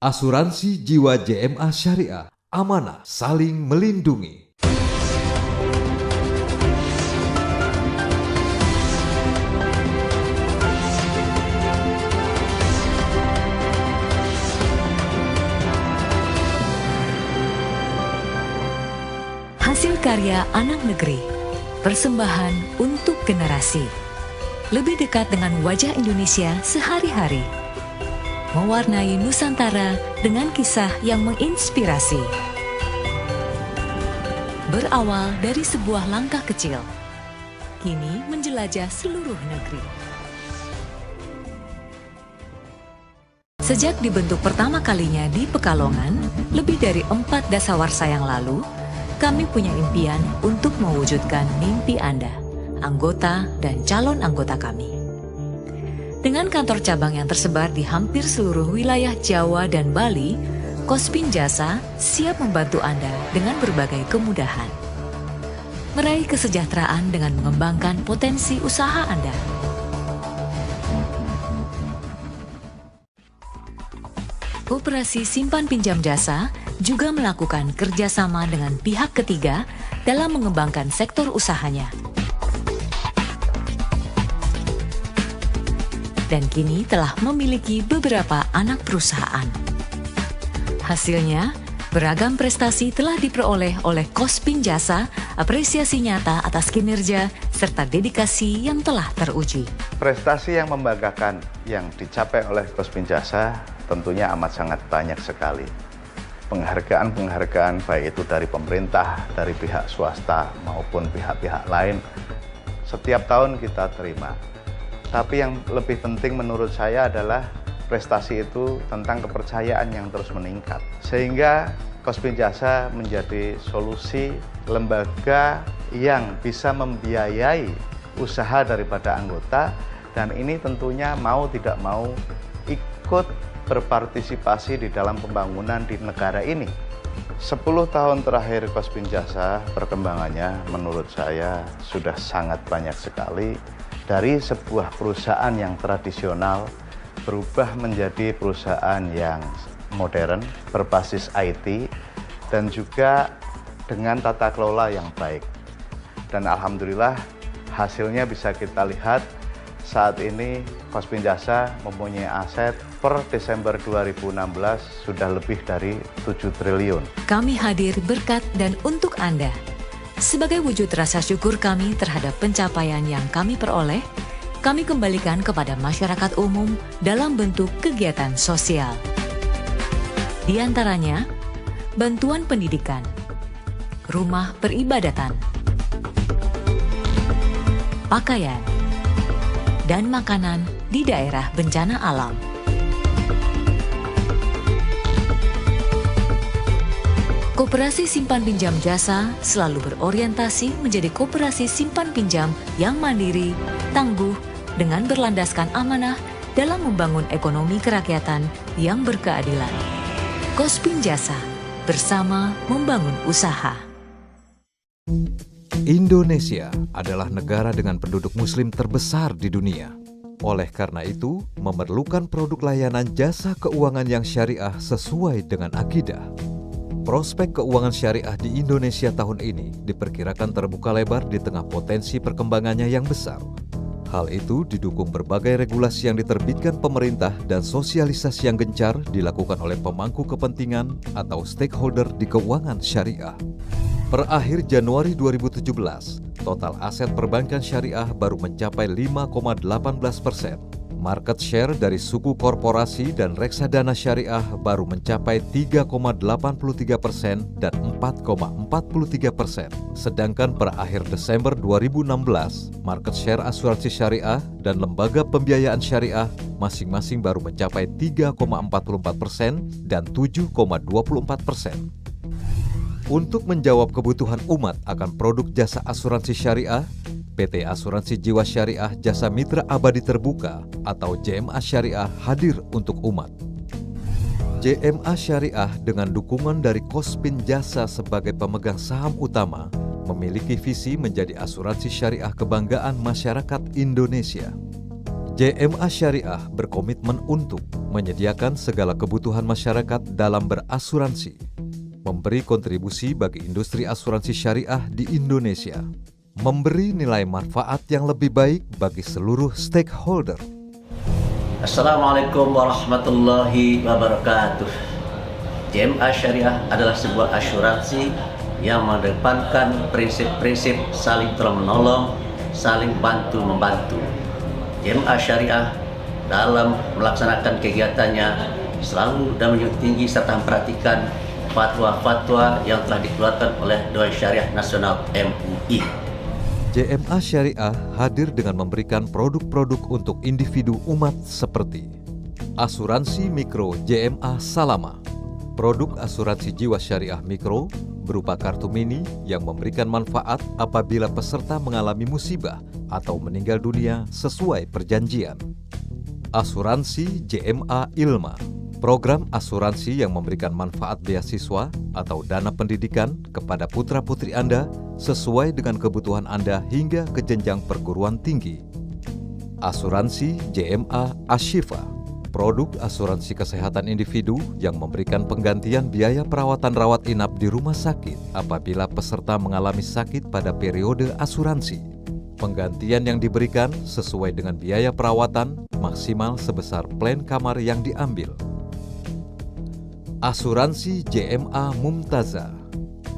Asuransi Jiwa JMA Syariah, amanah saling melindungi. Hasil karya anak negeri, persembahan untuk generasi. Lebih dekat dengan wajah Indonesia sehari-hari. Mewarnai Nusantara dengan kisah yang menginspirasi. Berawal dari sebuah langkah kecil, kini menjelajah seluruh negeri. Sejak dibentuk pertama kalinya di Pekalongan, lebih dari 4 dasawarsa yang lalu, kami punya impian untuk mewujudkan mimpi Anda, anggota dan calon anggota kami. Dengan kantor cabang yang tersebar di hampir seluruh wilayah Jawa dan Bali, Kospin Jasa siap membantu Anda dengan berbagai kemudahan. Meraih kesejahteraan dengan mengembangkan potensi usaha Anda. Koperasi Simpan Pinjam Jasa juga melakukan kerjasama dengan pihak ketiga dalam mengembangkan sektor usahanya. Dan kini telah memiliki beberapa anak perusahaan. Hasilnya, beragam prestasi telah diperoleh oleh Kospin Jasa, apresiasi nyata atas kinerja serta dedikasi yang telah teruji. Prestasi yang membanggakan yang dicapai oleh Kospin Jasa tentunya amat sangat banyak sekali. Penghargaan-penghargaan baik itu dari pemerintah, dari pihak swasta maupun pihak-pihak lain, setiap tahun kita terima. Tapi yang lebih penting menurut saya adalah prestasi itu tentang kepercayaan yang terus meningkat. Sehingga Kospin Jasa menjadi solusi lembaga yang bisa membiayai usaha daripada anggota, dan ini tentunya mau tidak mau ikut berpartisipasi di dalam pembangunan di negara ini. 10 tahun terakhir Kospin Jasa perkembangannya menurut saya sudah sangat banyak sekali. Dari sebuah perusahaan yang tradisional berubah menjadi perusahaan yang modern, berbasis IT, dan juga dengan tata kelola yang baik. Dan alhamdulillah hasilnya bisa kita lihat saat ini Kospin Jasa mempunyai aset per Desember 2016 sudah lebih dari 7 triliun. Kami hadir berkat dan untuk Anda. Sebagai wujud rasa syukur kami terhadap pencapaian yang kami peroleh, kami kembalikan kepada masyarakat umum dalam bentuk kegiatan sosial. Di antaranya, bantuan pendidikan, rumah peribadatan, pakaian, dan makanan di daerah bencana alam. Koperasi Simpan Pinjam Jasa selalu berorientasi menjadi koperasi simpan pinjam yang mandiri, tangguh, dengan berlandaskan amanah dalam membangun ekonomi kerakyatan yang berkeadilan. Kospin Jasa, bersama membangun usaha. Indonesia adalah negara dengan penduduk muslim terbesar di dunia. Oleh karena itu, memerlukan produk layanan jasa keuangan yang syariah sesuai dengan akidah. Prospek keuangan syariah di Indonesia tahun ini diperkirakan terbuka lebar di tengah potensi perkembangannya yang besar. Hal itu didukung berbagai regulasi yang diterbitkan pemerintah dan sosialisasi yang gencar dilakukan oleh pemangku kepentingan atau stakeholder di keuangan syariah. Per akhir Januari 2017, total aset perbankan syariah baru mencapai 5,18%. Market share dari suku korporasi dan reksadana syariah baru mencapai 3,83% dan 4,43%. Sedangkan per akhir Desember 2016, market share asuransi syariah dan lembaga pembiayaan syariah masing-masing baru mencapai 3,44% dan 7,24%. Untuk menjawab kebutuhan umat akan produk jasa asuransi syariah, PT Asuransi Jiwa Syariah Jasa Mitra Abadi Terbuka atau JMA Syariah hadir untuk umat. JMA Syariah dengan dukungan dari Kospin Jasa sebagai pemegang saham utama memiliki visi menjadi asuransi syariah kebanggaan masyarakat Indonesia. JMA Syariah berkomitmen untuk menyediakan segala kebutuhan masyarakat dalam berasuransi, memberi kontribusi bagi industri asuransi syariah di Indonesia, memberi nilai manfaat yang lebih baik bagi seluruh stakeholder. Assalamualaikum warahmatullahi wabarakatuh. JMA Syariah adalah sebuah asuransi yang mengedepankan prinsip-prinsip saling tolong-menolong, saling bantu-membantu. JMA Syariah dalam melaksanakan kegiatannya selalu dan menjunjung tinggi serta memperhatikan fatwa-fatwa yang telah dikeluarkan oleh Dewan Syariah Nasional MUI. JMA Syariah hadir dengan memberikan produk-produk untuk individu umat seperti asuransi mikro JMA Salama, produk asuransi jiwa syariah mikro berupa kartu mini yang memberikan manfaat apabila peserta mengalami musibah atau meninggal dunia sesuai perjanjian. Asuransi JMA Ilma, program asuransi yang memberikan manfaat beasiswa atau dana pendidikan kepada putra-putri Anda sesuai dengan kebutuhan Anda hingga ke jenjang perguruan tinggi. Asuransi JMA Ashifa, produk asuransi kesehatan individu yang memberikan penggantian biaya perawatan rawat inap di rumah sakit apabila peserta mengalami sakit pada periode asuransi. Penggantian yang diberikan sesuai dengan biaya perawatan maksimal sebesar plan kamar yang diambil. Asuransi JMA Mumtaza,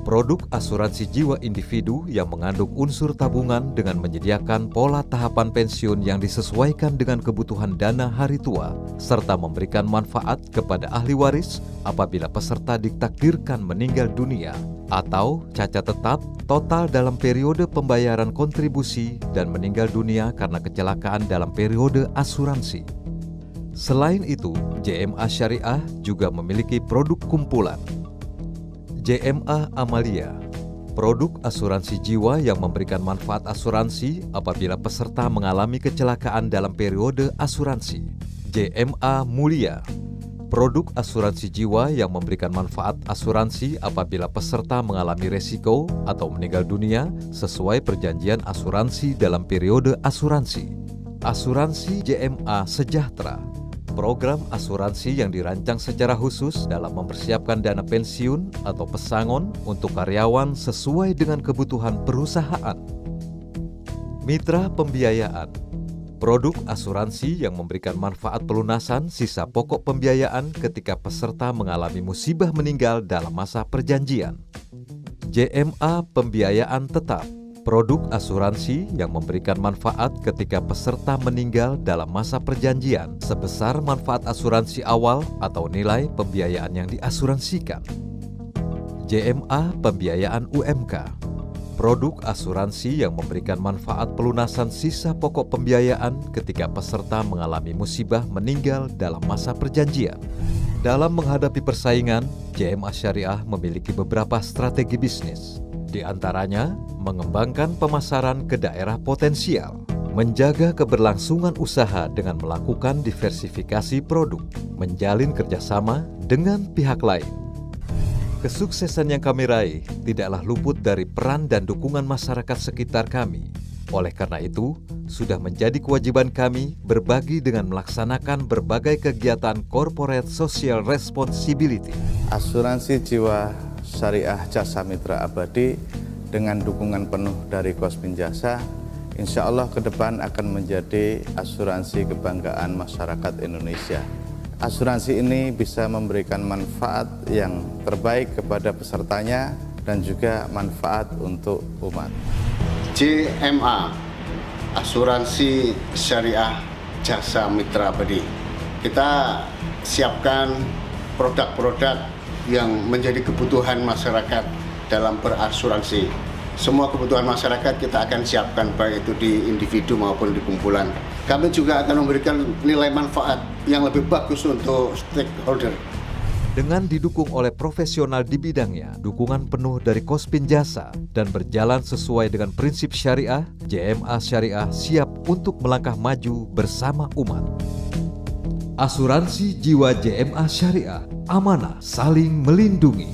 produk asuransi jiwa individu yang mengandung unsur tabungan dengan menyediakan pola tahapan pensiun yang disesuaikan dengan kebutuhan dana hari tua, serta memberikan manfaat kepada ahli waris apabila peserta ditakdirkan meninggal dunia atau cacat tetap total dalam periode pembayaran kontribusi dan meninggal dunia karena kecelakaan dalam periode asuransi. Selain itu, JMA Syariah juga memiliki produk kumpulan JMA Amalia, produk asuransi jiwa yang memberikan manfaat asuransi apabila peserta mengalami kecelakaan dalam periode asuransi. JMA Mulia, produk asuransi jiwa yang memberikan manfaat asuransi apabila peserta mengalami resiko atau meninggal dunia sesuai perjanjian asuransi dalam periode asuransi. Asuransi JMA Sejahtera, program asuransi yang dirancang secara khusus dalam mempersiapkan dana pensiun atau pesangon untuk karyawan sesuai dengan kebutuhan perusahaan. Mitra Pembiayaan, produk asuransi yang memberikan manfaat pelunasan sisa pokok pembiayaan ketika peserta mengalami musibah meninggal dalam masa perjanjian. JMA Pembiayaan Tetap, produk asuransi yang memberikan manfaat ketika peserta meninggal dalam masa perjanjian sebesar manfaat asuransi awal atau nilai pembiayaan yang diasuransikan. JMA Pembiayaan UMK, produk asuransi yang memberikan manfaat pelunasan sisa pokok pembiayaan ketika peserta mengalami musibah meninggal dalam masa perjanjian. Dalam menghadapi persaingan, JMA Syariah memiliki beberapa strategi bisnis. Di antaranya, mengembangkan pemasaran ke daerah potensial, menjaga keberlangsungan usaha dengan melakukan diversifikasi produk, menjalin kerjasama dengan pihak lain. Kesuksesan yang kami raih tidaklah luput dari peran dan dukungan masyarakat sekitar kami. Oleh karena itu, sudah menjadi kewajiban kami berbagi dengan melaksanakan berbagai kegiatan corporate social responsibility. Asuransi jiwa Syariah Jasa Mitra Abadi dengan dukungan penuh dari Kospin Jasa, insya Allah ke depan akan menjadi asuransi kebanggaan masyarakat Indonesia. Asuransi ini bisa memberikan manfaat yang terbaik kepada pesertanya dan juga manfaat untuk umat. JMA, Asuransi Syariah Jasa Mitra Abadi. Kita siapkan produk-produk yang menjadi kebutuhan masyarakat dalam berasuransi. Semua kebutuhan masyarakat kita akan siapkan, baik itu di individu maupun di kumpulan. Kami juga akan memberikan nilai manfaat yang lebih bagus untuk stakeholder. Dengan didukung oleh profesional di bidangnya, dukungan penuh dari Kospin Jasa, dan berjalan sesuai dengan prinsip syariah, JMA Syariah siap untuk melangkah maju bersama umat. Asuransi jiwa JMA Syariah, amanah saling melindungi.